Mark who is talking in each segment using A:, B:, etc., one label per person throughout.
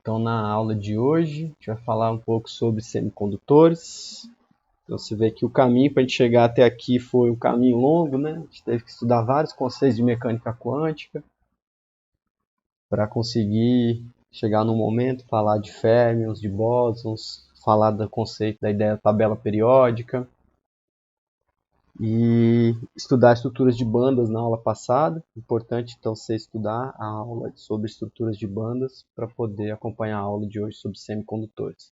A: Então, na aula de hoje, a gente vai falar um pouco sobre semicondutores. Então, você vê que o caminho para a gente chegar até aqui foi um caminho longo, né? A gente teve que estudar vários conceitos de mecânica quântica para conseguir chegar no momento, falar de férmions, de bósons, falar do conceito da ideia da tabela periódica e estudar estruturas de bandas na aula passada. Importante, então, você estudar a aula sobre estruturas de bandas para poder acompanhar a aula de hoje sobre semicondutores.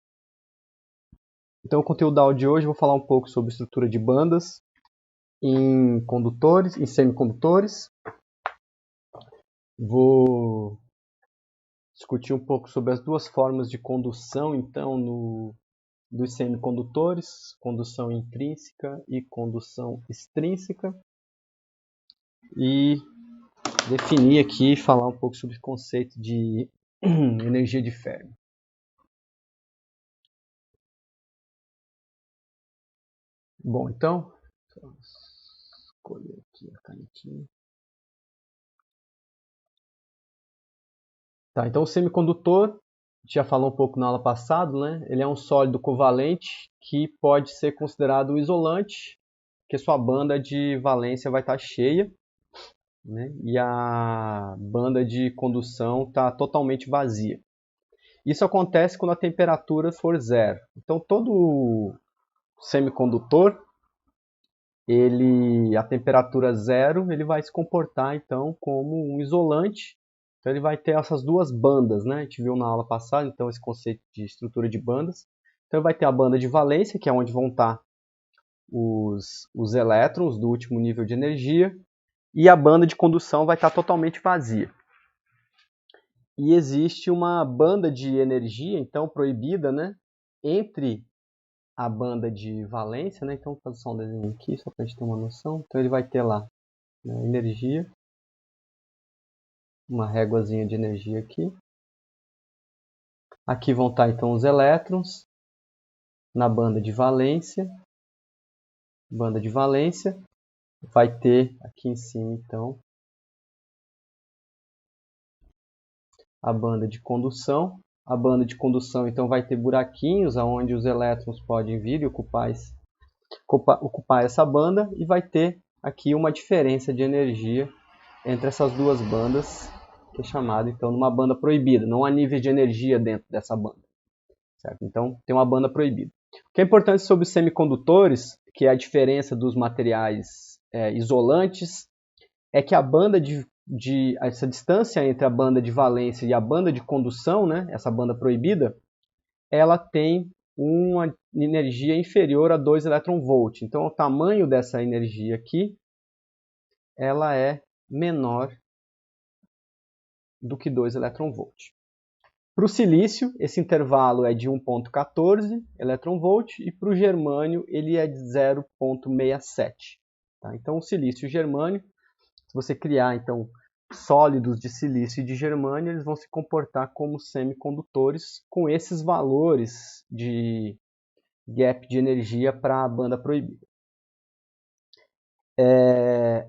A: Então, o conteúdo da aula de hoje eu vou falar um pouco sobre estrutura de bandas em condutores, em semicondutores. Vou discutir um pouco sobre as duas formas de condução, então, dos semicondutores, condução intrínseca e condução extrínseca. E definir aqui e falar um pouco sobre o conceito de energia de Fermi. Bom, então, vou escolher aqui a canetinha. Tá, então o semicondutor, a gente já falou um pouco na aula passada, né? Ele é um sólido covalente que pode ser considerado um isolante, porque sua banda de valência vai estar cheia, né? E a banda de condução está totalmente vazia. Isso acontece quando a temperatura for zero. Então todo semicondutor, a temperatura zero, ele vai se comportar então como um isolante. Então ele vai ter essas duas bandas, né? A gente viu na aula passada, então, esse conceito de estrutura de bandas. Então ele vai ter a banda de valência, que é onde vão estar os elétrons do último nível de energia, e a banda de condução vai estar totalmente vazia. E existe uma banda de energia, então, proibida, né? Entre a banda de valência, né? Então, vou fazer só um desenho aqui, só para a gente ter uma noção. Então, ele vai ter lá, né, energia, uma réguazinha de energia aqui. Aqui vão estar, então, os elétrons na banda de valência. Banda de valência. Vai ter aqui em cima, então, a banda de condução. A banda de condução, então, vai ter buraquinhos onde os elétrons podem vir e ocupar essa banda. E vai ter aqui uma diferença de energia entre essas duas bandas, que é chamada, então, de uma banda proibida. Não há níveis de energia dentro dessa banda. Certo? Então, tem uma banda proibida. O que é importante sobre os semicondutores, que é a diferença dos materiais isolantes, é que a banda essa distância entre a banda de valência e a banda de condução, né, essa banda proibida, ela tem uma energia inferior a 2 elétron-volt. Então, o tamanho dessa energia aqui, ela é menor do que 2 elétron-volt. Para o silício, esse intervalo é de 1,14 elétron-volt e para o germânio ele é de 0,67. Tá? Então, o silício e o germânio, se você criar então sólidos de silício e de germânio, eles vão se comportar como semicondutores com esses valores de gap de energia para a banda proibida.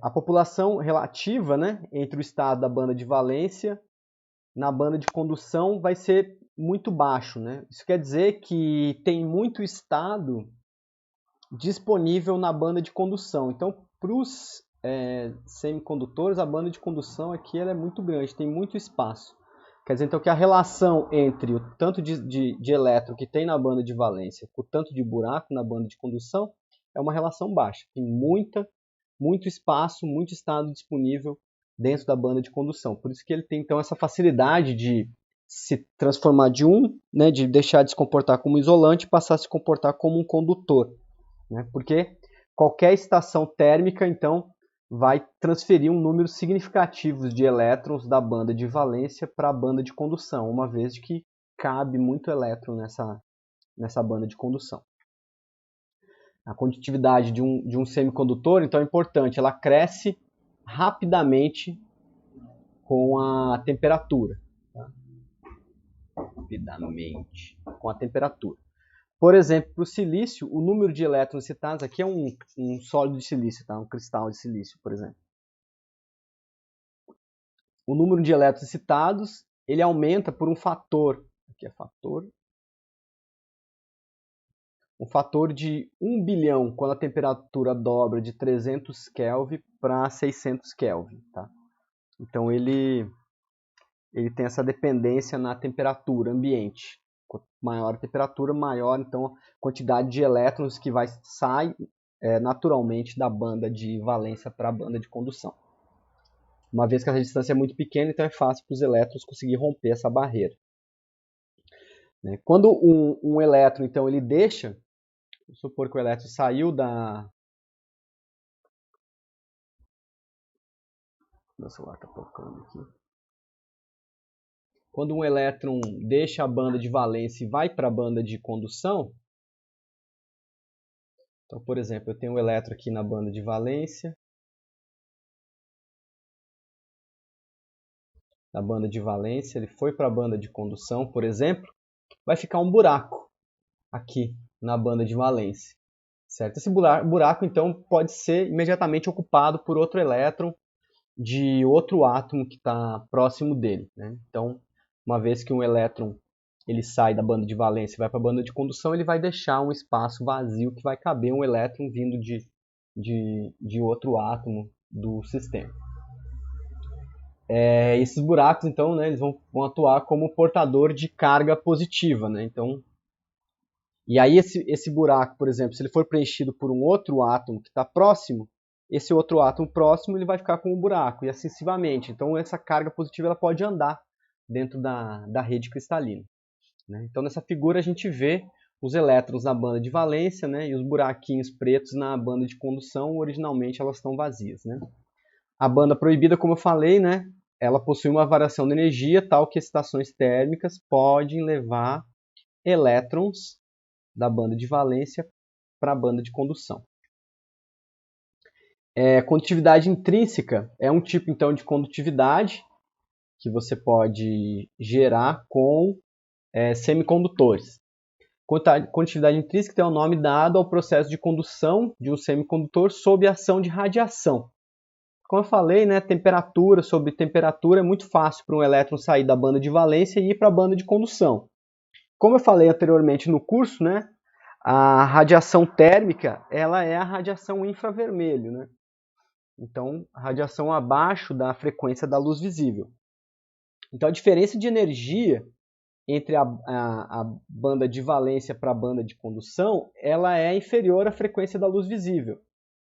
A: A população relativa, né, entre o estado da banda de valência na banda de condução vai ser muito baixo, né? Isso quer dizer que tem muito estado disponível na banda de condução. Então, para os semicondutores, a banda de condução aqui ela é muito grande, tem muito espaço. Quer dizer, então, que a relação entre o tanto de elétron que tem na banda de valência com o tanto de buraco na banda de condução é uma relação baixa. Tem muito espaço, muito estado disponível dentro da banda de condução. Por isso que ele tem, então, essa facilidade de se transformar né, de deixar de se comportar como isolante e passar a se comportar como um condutor. Né? Porque qualquer estação térmica, então, vai transferir um número significativo de elétrons da banda de valência para a banda de condução, uma vez que cabe muito elétron nessa banda de condução. A condutividade de um semicondutor, então, é importante, ela cresce rapidamente com a temperatura. Tá? Rapidamente com a temperatura. Por exemplo, para o silício, o número de elétrons citados aqui é um sólido de silício, tá? Um cristal de silício, por exemplo. O número de elétrons citados ele aumenta por um fator aqui é fator. Um fator de 1 bilhão quando a temperatura dobra de 300 Kelvin para 600 Kelvin. Tá? Então ele tem essa dependência na temperatura ambiente. Quanto maior a temperatura, maior então a quantidade de elétrons que sai naturalmente da banda de valência para a banda de condução. Uma vez que essa distância é muito pequena, então é fácil para os elétrons conseguir romper essa barreira. Quando um elétron, então, ele deixa, vamos supor que o elétron saiu da... Meu celular está tocando aqui. Quando um elétron deixa a banda de valência e vai para a banda de condução, então, por exemplo, eu tenho um elétron aqui na banda de valência, na banda de valência, ele foi para a banda de condução, por exemplo, vai ficar um buraco aqui na banda de valência. Certo? Esse buraco, então, pode ser imediatamente ocupado por outro elétron de outro átomo que está próximo dele. Né? Então, uma vez que um elétron ele sai da banda de valência e vai para a banda de condução, ele vai deixar um espaço vazio que vai caber um elétron vindo de outro átomo do sistema. Esses buracos, então, né, eles vão atuar como portador de carga positiva. Né? Então, e aí esse buraco, por exemplo, se ele for preenchido por um outro átomo que está próximo, esse outro átomo próximo ele vai ficar com um buraco, e assim sucessivamente. Então essa carga positiva ela pode andar dentro da rede cristalina. Né? Então nessa figura a gente vê os elétrons na banda de valência, né, e os buraquinhos pretos na banda de condução, originalmente elas estão vazias. Né? A banda proibida, como eu falei, né, ela possui uma variação de energia tal que excitações térmicas podem levar elétrons da banda de valência para a banda de condução. Condutividade intrínseca é um tipo então de condutividade que você pode gerar com semicondutores. Condutividade intrínseca é o nome dado ao processo de condução de um semicondutor sob a ação de radiação. Como eu falei, né, temperatura sobre temperatura é muito fácil para um elétron sair da banda de valência e ir para a banda de condução. Como eu falei anteriormente no curso, né, a radiação térmica ela é a radiação infravermelho. Né? Então, a radiação abaixo da frequência da luz visível. Então, a diferença de energia entre a banda de valência para a banda de condução, ela é inferior à frequência da luz visível.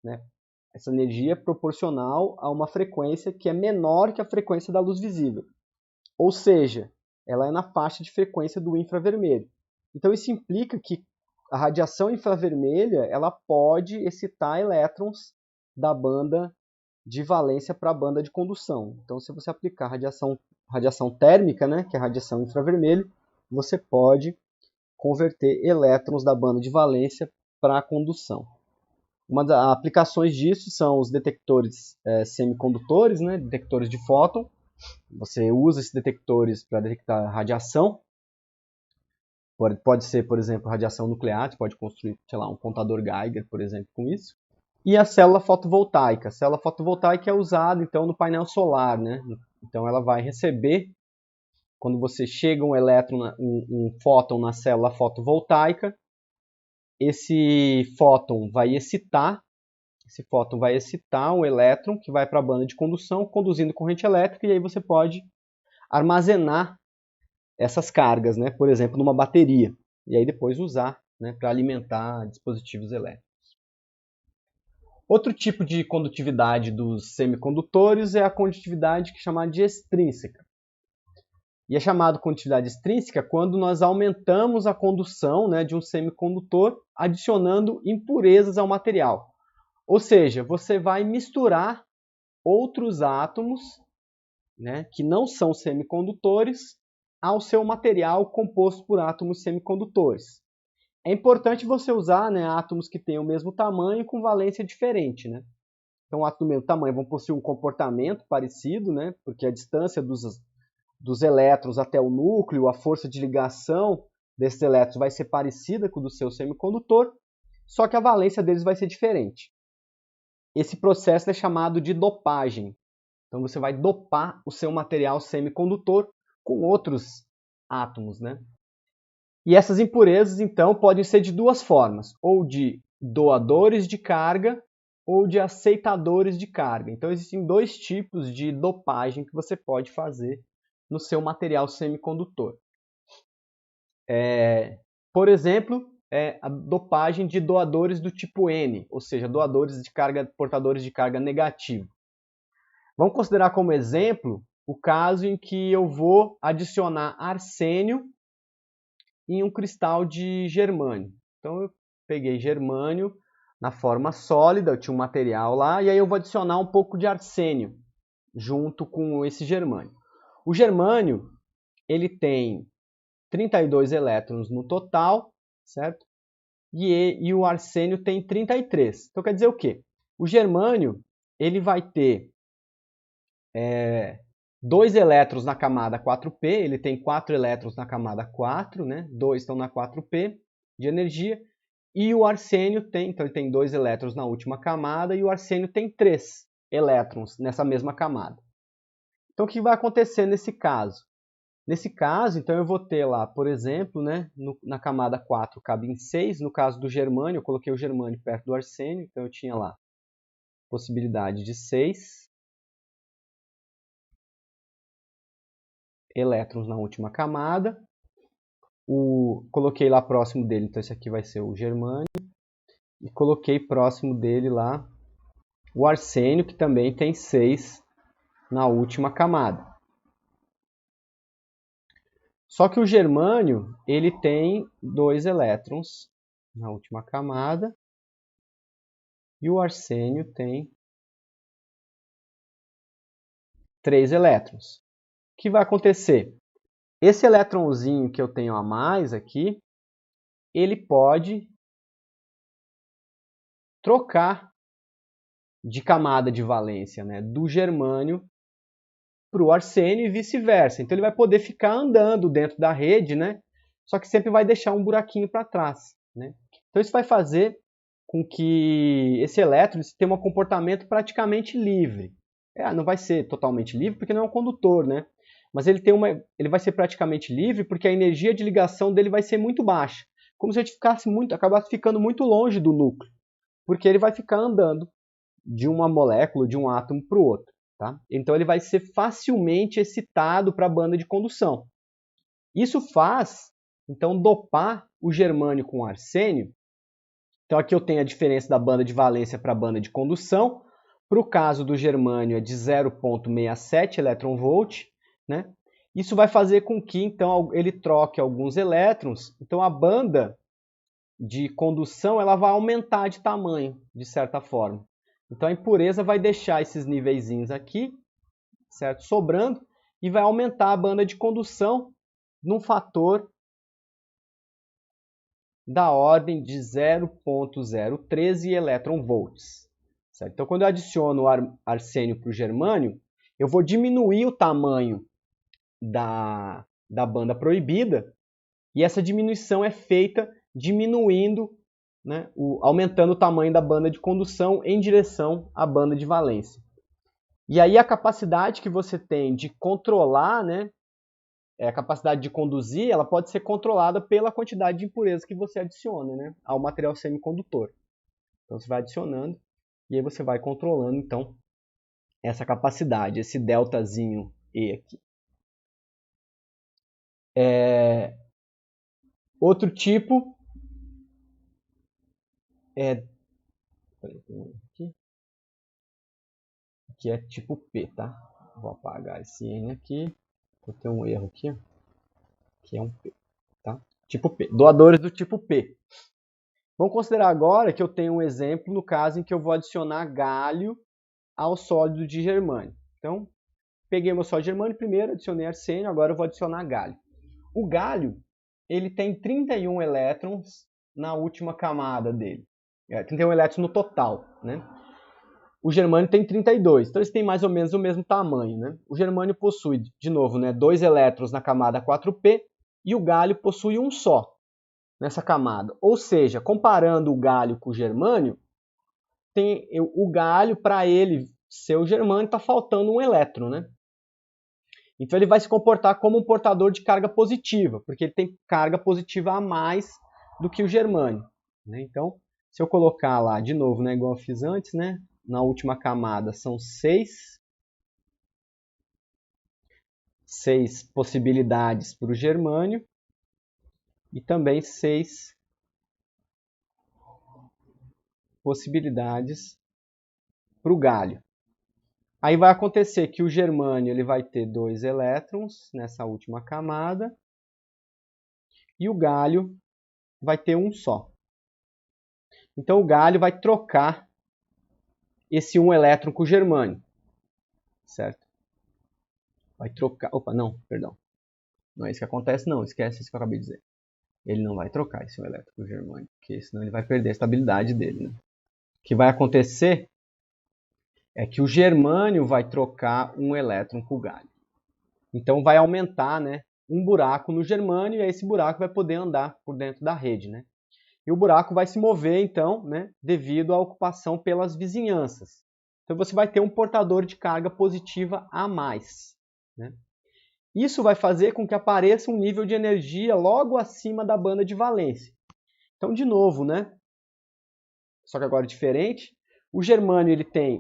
A: Né? Essa energia é proporcional a uma frequência que é menor que a frequência da luz visível. Ou seja, ela é na faixa de frequência do infravermelho. Então, isso implica que a radiação infravermelha ela pode excitar elétrons da banda de valência para a banda de condução. Então, se você aplicar radiação térmica, né, que é a radiação infravermelho, você pode converter elétrons da banda de valência para a condução. Uma das aplicações disso são os detectores semicondutores, né, detectores de fóton. Você usa esses detectores para detectar radiação. Pode ser, por exemplo, radiação nuclear, você pode construir, sei lá, um contador Geiger, por exemplo, com isso. E a célula fotovoltaica. A célula fotovoltaica é usada, então, no painel solar. Né? Então, ela vai receber, quando você chega um elétron, um fóton na célula fotovoltaica, esse fóton vai excitar um elétron que vai para a banda de condução, conduzindo corrente elétrica, e aí você pode armazenar essas cargas, né? Por exemplo, numa bateria, e aí depois usar, né, para alimentar dispositivos elétricos. Outro tipo de condutividade dos semicondutores é a condutividade que é chamada de extrínseca. E é chamada condutividade extrínseca quando nós aumentamos a condução, né, de um semicondutor adicionando impurezas ao material. Ou seja, você vai misturar outros átomos, né, que não são semicondutores ao seu material composto por átomos semicondutores. É importante você usar, né, átomos que têm o mesmo tamanho e com valência diferente. Né? Então, átomos do mesmo tamanho vão possuir um comportamento parecido, né, porque a distância dos elétrons até o núcleo, a força de ligação desses elétrons vai ser parecida com o do seu semicondutor, só que a valência deles vai ser diferente. Esse processo é chamado de dopagem. Então, você vai dopar o seu material semicondutor com outros átomos, né? E essas impurezas, então, podem ser de duas formas, ou de doadores de carga ou de aceitadores de carga. Então, existem dois tipos de dopagem que você pode fazer no seu material semicondutor. Por exemplo, a dopagem de doadores do tipo N, ou seja, doadores de carga, portadores de carga negativa. Vamos considerar como exemplo o caso em que eu vou adicionar arsênio em um cristal de germânio. Então eu peguei germânio na forma sólida, eu tinha um material lá, e aí eu vou adicionar um pouco de arsênio junto com esse germânio. O germânio, ele tem 32 elétrons no total, certo? E o arsênio tem 33. Então quer dizer o quê? O germânio, ele vai ter 2 elétrons na camada 4p, ele tem 4 elétrons na camada 4, né? 2 estão na 4p de energia, e o arsênio tem, então ele tem 2 elétrons na última camada, e o arsênio tem 3 elétrons nessa mesma camada. Então o que vai acontecer nesse caso? Nesse caso, então eu vou ter lá, por exemplo, né, na camada 4 cabem 6, no caso do germânio, eu coloquei o germânio perto do arsênio, então eu tinha lá possibilidade de 6 elétrons na última camada. Coloquei lá próximo dele, então esse aqui vai ser o germânio. E coloquei próximo dele lá o arsênio, que também tem 6 na última camada. Só que o germânio, ele tem 2 elétrons na última camada. E o arsênio tem 3 elétrons. O que vai acontecer? Esse elétronzinho que eu tenho a mais aqui, ele pode trocar de camada de valência, né, do germânio para o arsênio e vice-versa. Então ele vai poder ficar andando dentro da rede, né, só que sempre vai deixar um buraquinho para trás, né? Então isso vai fazer com que esse elétron tenha um comportamento praticamente livre. Não vai ser totalmente livre porque não é um condutor, né? Mas ele vai ser praticamente livre porque a energia de ligação dele vai ser muito baixa. Como se ele acabasse ficando muito longe do núcleo. Porque ele vai ficar andando de uma molécula, de um átomo para o outro. Tá? Então ele vai ser facilmente excitado para a banda de condução. Isso faz, então, dopar o germânio com o arsênio. Então aqui eu tenho a diferença da banda de valência para a banda de condução. Para o caso do germânio é de 0,67 elétron-volt, né? Isso vai fazer com que então ele troque alguns elétrons. Então a banda de condução ela vai aumentar de tamanho, de certa forma. Então a impureza vai deixar esses niveizinhos aqui, certo? Sobrando, e vai aumentar a banda de condução num fator da ordem de 0,013 elétron-volts. Então, quando eu adiciono o arsênio para o germânio, eu vou diminuir o tamanho da banda proibida, e essa diminuição é feita diminuindo, né, aumentando o tamanho da banda de condução em direção à banda de valência. E aí a capacidade que você tem de controlar, né, a capacidade de conduzir, ela pode ser controlada pela quantidade de impureza que você adiciona, né, ao material semicondutor. Então você vai adicionando e aí você vai controlando então essa capacidade, esse deltazinho E aqui. Outro tipo aqui é tipo P, tá? Vou apagar esse N aqui. Eu tenho um erro aqui, que é um P, tá? Tipo P. Doadores do tipo P. Vamos considerar agora que eu tenho um exemplo no caso em que eu vou adicionar galho ao sólido de germânio. Então, peguei meu sólido de germânio primeiro, adicionei arsênio, agora eu vou adicionar galho. O galho, ele tem 31 elétrons na última camada dele. 31 elétrons no total, né? O germânio tem 32, então eles têm mais ou menos o mesmo tamanho, né? O germânio possui, de novo, né, 2 elétrons na camada 4p e o galho possui um só nessa camada. Ou seja, comparando o galho com o germânio, o galho, para ele ser o germânio, está faltando um elétron, né? Então ele vai se comportar como um portador de carga positiva, porque ele tem carga positiva a mais do que o germânio, né? Então, se eu colocar lá de novo, né, igual eu fiz antes, né, na última camada são 6 possibilidades para o germânio e também 6 possibilidades para o galho. Aí vai acontecer que o germânio ele vai ter 2 elétrons nessa última camada e o galho vai ter um só. Então o galho vai trocar esse 1 elétron com o germânio, certo? Vai trocar... Opa, não, perdão. Não é isso que acontece, não. Esquece isso que eu acabei de dizer. Ele não vai trocar esse 1 elétron com o germânio, porque senão ele vai perder a estabilidade dele, né? O que vai acontecer é que o germânio vai trocar um elétron com o galho. Então vai aumentar, né, um buraco no germânio, e aí esse buraco vai poder andar por dentro da rede, né? E o buraco vai se mover, então, né, devido à ocupação pelas vizinhanças. Então você vai ter um portador de carga positiva a mais, né? Isso vai fazer com que apareça um nível de energia logo acima da banda de valência. Então, de novo, né, só que agora diferente, o germânio ele tem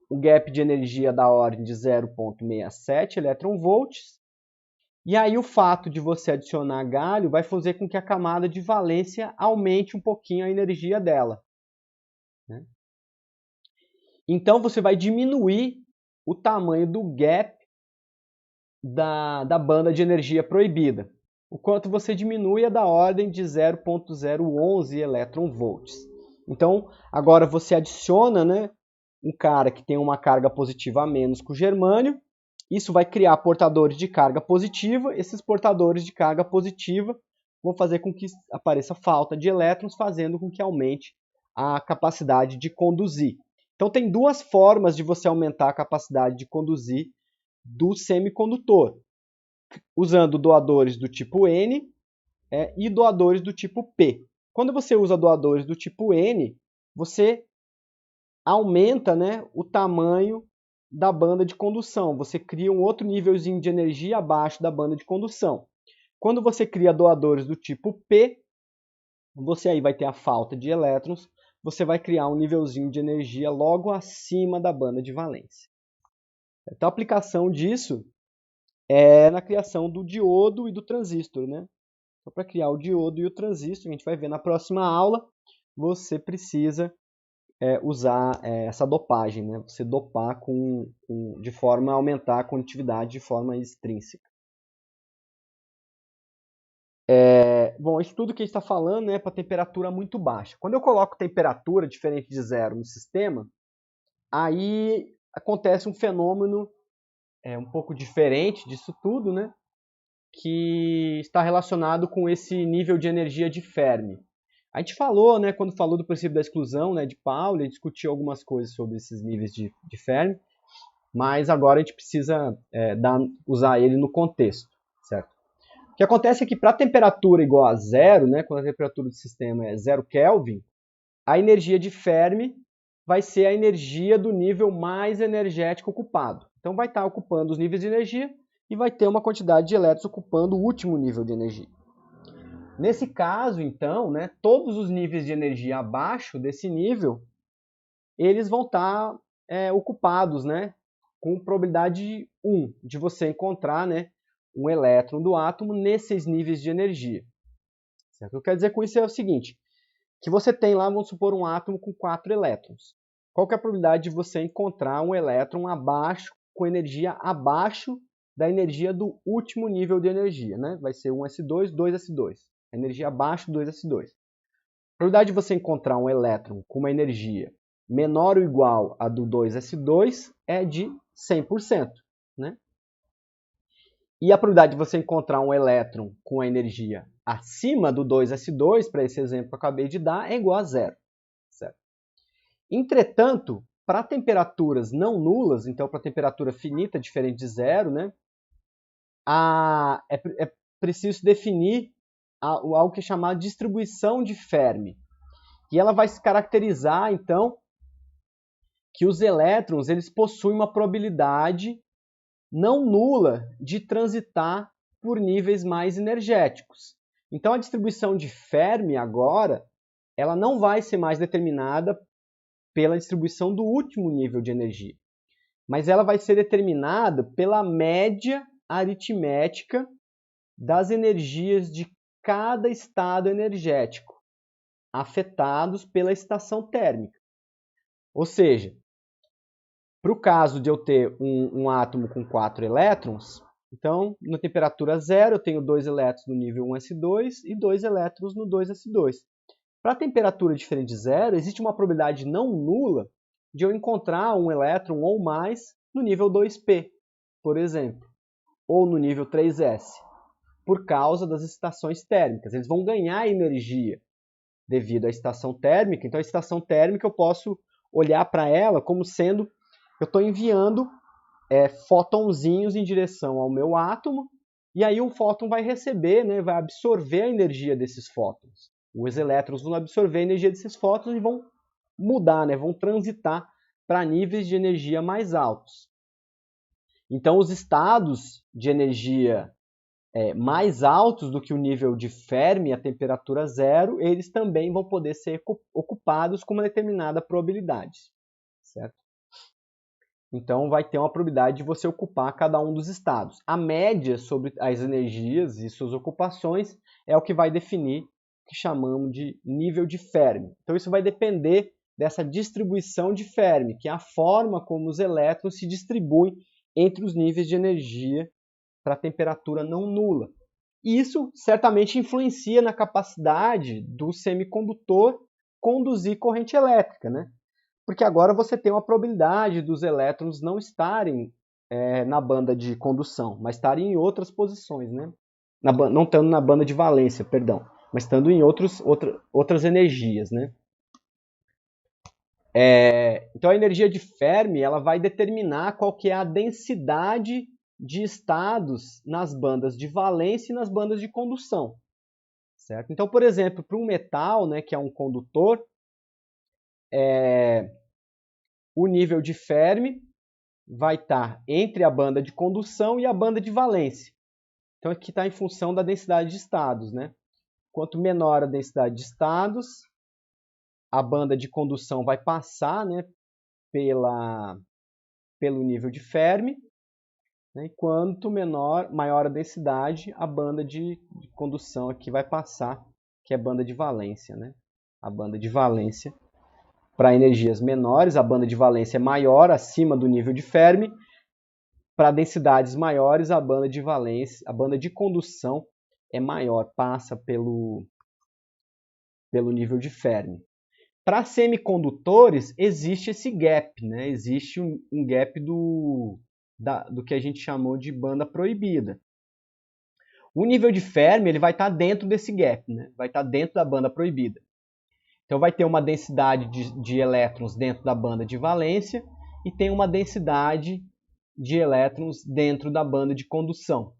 A: o gap de energia da ordem de 0,67 elétron-volts. E aí o fato de você adicionar galho vai fazer com que a camada de valência aumente um pouquinho a energia dela, né? Então você vai diminuir o tamanho do gap da banda de energia proibida. O quanto você diminui é da ordem de 0,011 elétron-volts. Então agora você adiciona, né, um cara que tem uma carga positiva a menos com o germânio. Isso vai criar portadores de carga positiva. Esses portadores de carga positiva vão fazer com que apareça falta de elétrons, fazendo com que aumente a capacidade de conduzir. Então tem duas formas de você aumentar a capacidade de conduzir do semicondutor, usando doadores do tipo N e doadores do tipo P. Quando você usa doadores do tipo N, você aumenta, né, o tamanho da banda de condução. Você cria um outro nívelzinho de energia abaixo da banda de condução. Quando você cria doadores do tipo P, você aí vai ter a falta de elétrons, você vai criar um nívelzinho de energia logo acima da banda de valência. Então a aplicação disso é na criação do diodo e do transistor, né? Então, para criar o diodo e o transistor, a gente vai ver na próxima aula, você precisa usar essa dopagem, né? Você dopar de forma a aumentar a condutividade de forma extrínseca. Bom, isso tudo que a gente está falando é para temperatura muito baixa. Quando eu coloco temperatura diferente de zero no sistema, aí acontece um fenômeno um pouco diferente disso tudo, né? Que está relacionado com esse nível de energia de Fermi. A gente falou, né, quando falou do princípio da exclusão, né, de Pauli, discutiu algumas coisas sobre esses níveis de Fermi, mas agora a gente precisa usar ele no contexto, certo? O que acontece é que para temperatura igual a zero, né, quando a temperatura do sistema é 0 Kelvin, a energia de Fermi vai ser a energia do nível mais energético ocupado. Então vai estar ocupando os níveis de energia e vai ter uma quantidade de elétrons ocupando o último nível de energia. Nesse caso, então, né, todos os níveis de energia abaixo desse nível, eles vão estar ocupados, né, com probabilidade 1 de você encontrar, né, um elétron do átomo nesses níveis de energia. Certo? O que eu quero dizer com isso é o seguinte, que você tem lá, vamos supor, um átomo com 4 elétrons. Qual que é a probabilidade de você encontrar um elétron abaixo, com energia abaixo da energia do último nível de energia, né? Vai ser 1s2, 2s2. Energia abaixo do 2s2. A probabilidade de você encontrar um elétron com uma energia menor ou igual a do 2s2 é de 100%, né? E a probabilidade de você encontrar um elétron com a energia acima do 2s2, para esse exemplo que eu acabei de dar, é igual a zero. Certo? Entretanto, para temperaturas não nulas, então para temperatura finita, diferente de zero, né, é preciso definir algo que é chamado de distribuição de Fermi. E ela vai se caracterizar, então, que os elétrons eles possuem uma probabilidade não nula de transitar por níveis mais energéticos. Então a distribuição de Fermi agora, ela não vai ser mais determinada pela distribuição do último nível de energia, mas ela vai ser determinada pela média aritmética das energias de cada estado energético afetados pela estação térmica. Ou seja, para o caso de eu ter um átomo com 4 elétrons, então, na temperatura zero, eu tenho 2 elétrons no nível 1s2 e 2 elétrons no 2s2. Para a temperatura diferente de zero, existe uma probabilidade não nula de eu encontrar um elétron ou mais no nível 2p, por exemplo, ou no nível 3s, por causa das estações térmicas. Eles vão ganhar energia devido à estação térmica. Então, a estação térmica eu posso olhar para ela como sendo, eu estou enviando fótonzinhos em direção ao meu átomo, e aí o fóton vai receber, né, vai absorver a energia desses fótons. Os elétrons vão absorver a energia desses fótons e vão mudar, né, vão transitar para níveis de energia mais altos. Então, os estados de energia mais altos do que o nível de Fermi, a temperatura zero, eles também vão poder ser ocupados com uma determinada probabilidade, certo? Então, vai ter uma probabilidade de você ocupar cada um dos estados. A média sobre as energias e suas ocupações é o que vai definir o que chamamos de nível de Fermi. Então, isso vai depender dessa distribuição de Fermi, que é a forma como os elétrons se distribuem entre os níveis de energia para a temperatura não nula. E isso certamente influencia na capacidade do semicondutor conduzir corrente elétrica, né? Porque agora você tem uma probabilidade dos elétrons não estarem na banda de condução, mas estarem em outras posições, né? Não estando na banda de valência, perdão, mas estando em outras energias, né? Então a energia de Fermi ela vai determinar qual que é a densidade de estados nas bandas de valência e nas bandas de condução, certo? Então, por exemplo, para um metal, né, que é um condutor, o nível de Fermi vai estar entre a banda de condução e a banda de valência. Então, aqui está em função da densidade de estados, né? Quanto menor a densidade de estados, a banda de condução vai passar, né, pelo nível de Fermi, né? E quanto maior a densidade, a banda de condução aqui vai passar, que é a banda de valência, né? A banda de valência para energias menores, a banda de valência é maior, acima do nível de Fermi. Para densidades maiores, a banda de valência, a banda de condução é maior, passa pelo nível de Fermi. Para semicondutores, existe esse gap, né? Existe um gap do que a gente chamou de banda proibida. O nível de Fermi ele vai estar dentro desse gap, né? Vai estar dentro da banda proibida. Então vai ter uma densidade de elétrons dentro da banda de valência e tem uma densidade de elétrons dentro da banda de condução.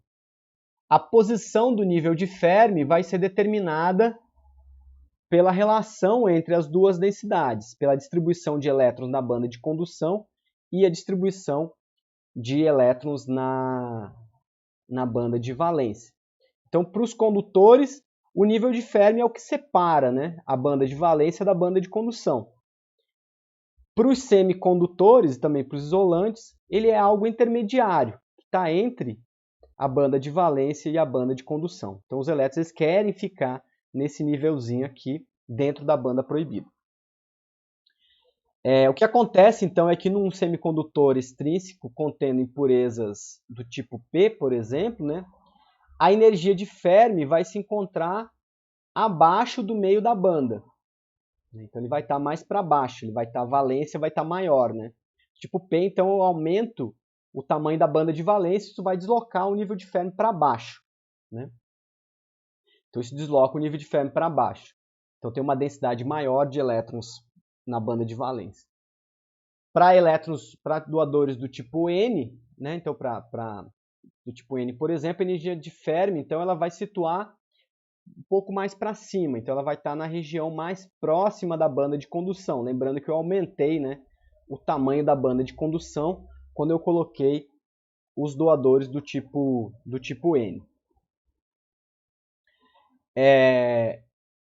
A: A posição do nível de Fermi vai ser determinada pela relação entre as duas densidades, pela distribuição de elétrons na banda de condução e a distribuição de elétrons na banda de valência. Então, para os condutores, o nível de Fermi é o que separa, né, a banda de valência da banda de condução. Para os semicondutores e também para os isolantes, ele é algo intermediário, que está entre a banda de valência e a banda de condução. Então, os elétrons eles querem ficar nesse nívelzinho aqui, dentro da banda proibida. O que acontece, então, é que num semicondutor extrínseco, contendo impurezas do tipo P, por exemplo, né, a energia de Fermi vai se encontrar abaixo do meio da banda. Então, ele vai estar mais para baixo, a valência vai estar maior, né? Tipo P, então, eu aumento o tamanho da banda de valência, isso vai deslocar o nível de Fermi para baixo, né? Então, isso desloca o nível de Fermi para baixo. Então, tem uma densidade maior de elétrons na banda de valência. Para doadores do tipo N, né? Então, do tipo N, por exemplo, a energia de Fermi, então, ela vai situar um pouco mais para cima. Então, ela vai estar na região mais próxima da banda de condução. Lembrando que eu aumentei, né, o tamanho da banda de condução quando eu coloquei os doadores do tipo N.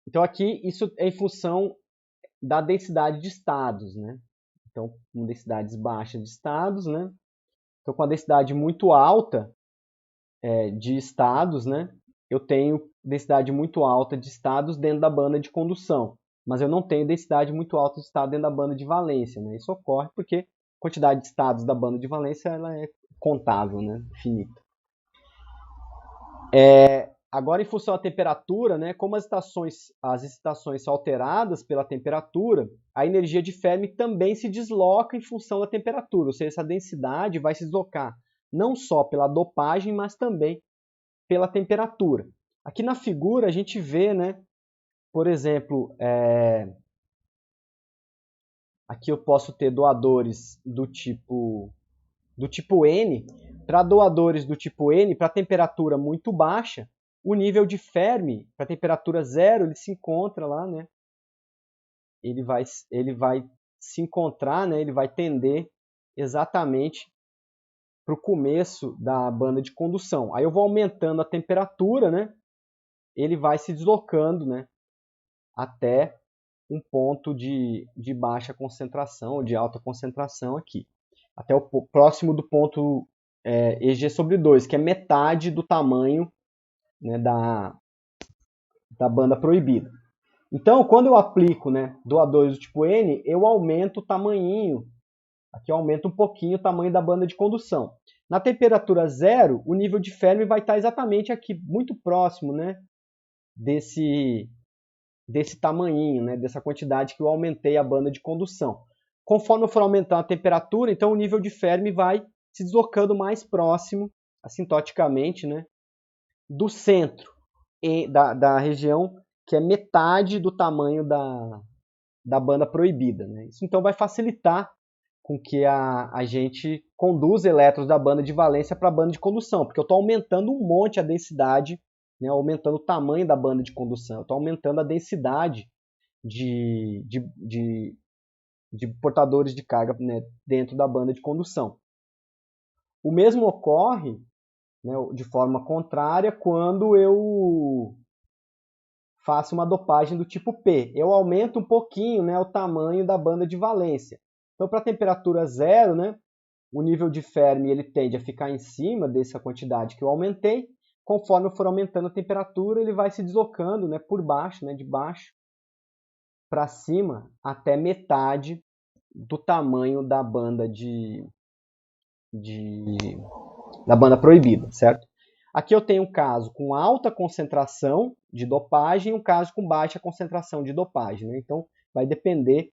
A: Então aqui isso é em função da densidade de estados, né? Então, com densidades baixas de estados, né? Então, com a densidade muito alta de estados, né? Eu tenho densidade muito alta de estados dentro da banda de condução, mas eu não tenho densidade muito alta de estados dentro da banda de valência, né? Isso ocorre porque a quantidade de estados da banda de valência ela é contável, né? Finita. Agora, em função da temperatura, né, como as excitações são alteradas pela temperatura, a energia de Fermi também se desloca em função da temperatura, ou seja, essa densidade vai se deslocar não só pela dopagem, mas também pela temperatura. Aqui na figura a gente vê, né, por exemplo, aqui eu posso ter doadores do tipo N. Para doadores do tipo N, para temperatura muito baixa, o nível de Fermi, para temperatura zero, ele se encontra lá, né? Ele vai se encontrar, né? Ele vai tender exatamente para o começo da banda de condução. Aí eu vou aumentando a temperatura, né? Ele vai se deslocando, né? Até um ponto de baixa concentração, de alta concentração aqui. Até o próximo do ponto EG/2, que é metade do tamanho, né, da banda proibida. Então, quando eu aplico, né, doadores do tipo N, eu aumento o tamanhinho, aqui eu aumento um pouquinho o tamanho da banda de condução. Na temperatura zero, o nível de Fermi vai estar exatamente aqui, muito próximo, né, desse tamanhinho, né, dessa quantidade que eu aumentei a banda de condução. Conforme eu for aumentando a temperatura, então o nível de Fermi vai se deslocando mais próximo, assintoticamente, né, do centro da região, que é metade do tamanho da banda proibida, né? Isso então vai facilitar com que a gente conduza elétrons da banda de valência para a banda de condução, porque eu estou aumentando um monte a densidade, né, aumentando o tamanho da banda de condução, eu estou aumentando a densidade de portadores de carga, né, dentro da banda de condução. O mesmo ocorre, né, de forma contrária quando eu faço uma dopagem do tipo P. Eu aumento um pouquinho, né, o tamanho da banda de valência. Então, para a temperatura zero, né, o nível de Fermi ele tende a ficar em cima dessa quantidade que eu aumentei. Conforme eu for aumentando a temperatura, ele vai se deslocando, né, por baixo, né, de baixo para cima, até metade do tamanho da banda da banda proibida, certo? Aqui eu tenho um caso com alta concentração de dopagem e um caso com baixa concentração de dopagem, né? Então, vai depender,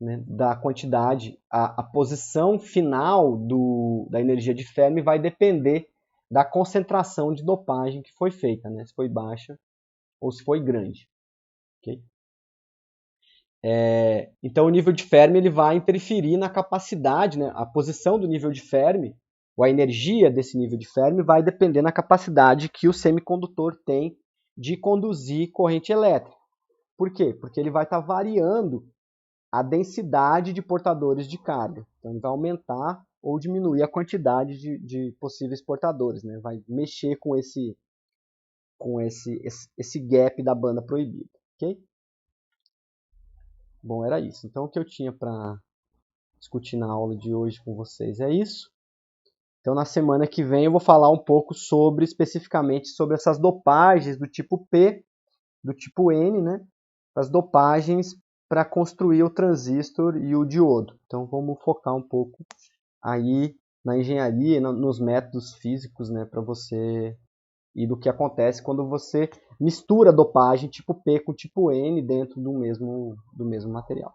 A: né, da quantidade, a posição final da energia de Fermi vai depender da concentração de dopagem que foi feita, né? Se foi baixa ou se foi grande. Okay? Então, o nível de Fermi ele vai interferir na capacidade, né? A posição do nível de Fermi, ou a energia desse nível de Fermi, vai depender na capacidade que o semicondutor tem de conduzir corrente elétrica. Por quê? Porque ele vai estar variando a densidade de portadores de carga. Então, ele vai aumentar ou diminuir a quantidade de possíveis portadores, né? Vai mexer com esse gap da banda proibida. Ok? Bom, era isso. Então, o que eu tinha para discutir na aula de hoje com vocês é isso. Então, na semana que vem, eu vou falar um pouco especificamente sobre essas dopagens do tipo P, do tipo N, né? As dopagens para construir o transistor e o diodo. Então, vamos focar um pouco aí na engenharia, nos métodos físicos, né? Para você e do que acontece quando você mistura dopagem tipo P com tipo N dentro do mesmo material.